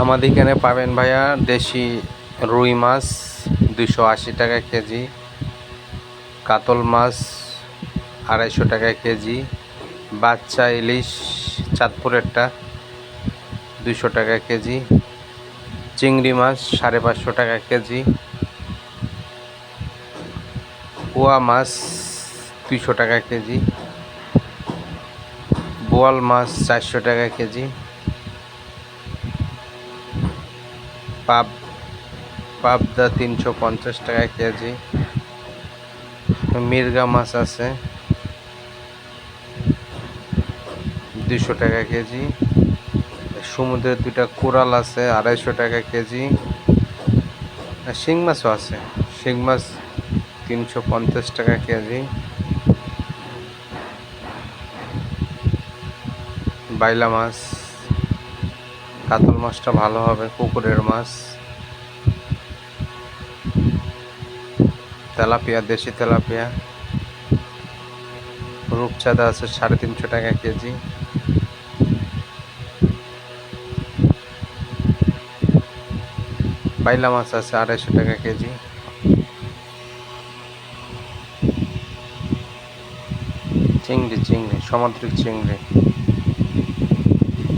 আমাদের এখানে পাবেন ভাইয়া দেশি রুই মাছ 280 টাকা কেজি, কাতল মাছ 250 টাকা কেজি, বাচ্চা ইলিশ চাঁদপুরেরটা 200 টাকা কেজি, চিংড়ি মাছ 550 টাকা কেজি, পোয়া মাছ 200 টাকা কেজি, বোয়াল মাছ 400 টাকা কেজি, পাবদা 350 টাকা কেজি, মির্গা মাছ আছে 200 টাকা কেজি, সমুদ্রের দুইটা কোরাল আছে 250 টাকা কেজি, শিং মাছও আছে, শিং মাছ 350 টাকা কেজি, বাইলা মাছ, কাতল মাছটা ভালো হবে, পুকুরের মাছ, তেলাপিয়া দেশি তেলাপিয়া, রূপচাঁদা আছে 350 টাকা কেজি, বাইলা মাছ আছে 250 টাকা কেজি, চিংড়ি সামুদ্রিক চিংড়ি